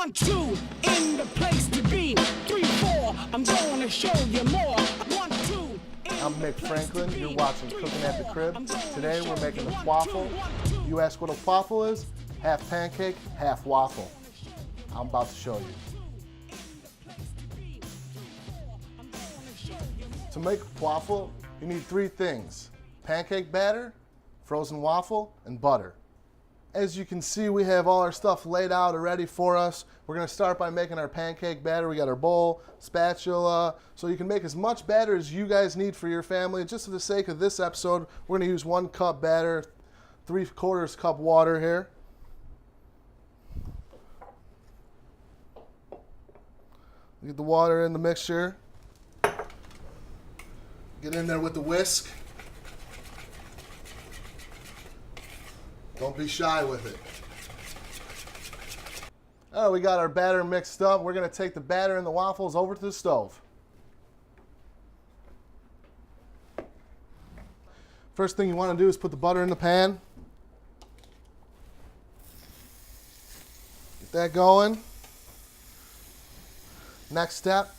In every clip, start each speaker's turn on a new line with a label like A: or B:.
A: 1, 2, in the place to be. 3, 4, I'm going to show you more. 1, 2.
B: I'm McFranklin. You're watching Cooking at the Crib. Today we're making the Pwaffle. You ask what a Pwaffle is? Half pancake, half waffle. I'm about to show you. To make Pwaffle, you need 3 things: pancake batter, frozen waffle, and butter. As you can see, we have all our stuff laid out already for us. We're going to start by making our pancake batter. We got our bowl, spatula, so you can make as much batter as you guys need for your family. Just for the sake of this episode, we're going to use 1 cup batter, 3/4 cup water here. Get the water in the mixture. Get in there with the whisk. Don't be shy with it. All right, we got our batter mixed up. We're going to take the batter and the waffles over to the stove. First thing you want to do is put the butter in the pan. Get that going. Next step,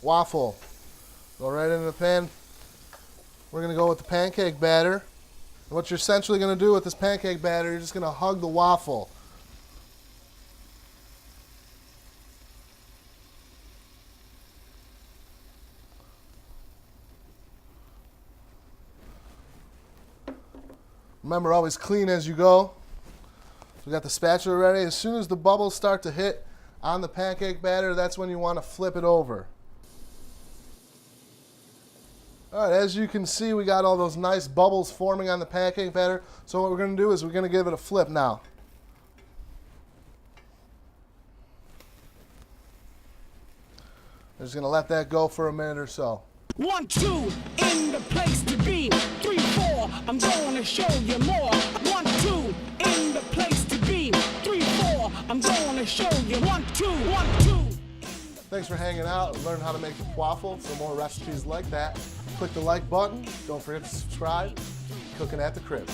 B: waffle. Go right into the pan. We're going to go with the pancake batter. And what you're essentially going to do with this pancake batter, you're just going to hug the waffle. Remember, always clean as you go. So we got the spatula ready. As soon as the bubbles start to hit on the pancake batter, that's when you want to flip it over. All right, as you can see, we got all those nice bubbles forming on the pancake batter. So what we're going to do is we're going to give it a flip now. We're just going to let that go for a minute or so.
A: 1, 2, in the place to be. 3, 4, I'm going to show you more. 1, 2, in the place to be. 3, 4, I'm going to show you. 1, 2, 1, 2.
B: Thanks for hanging out and learning how to make the Pwaffle. For more recipes like that, click the like button. Don't forget to subscribe. Cooking at the Crib.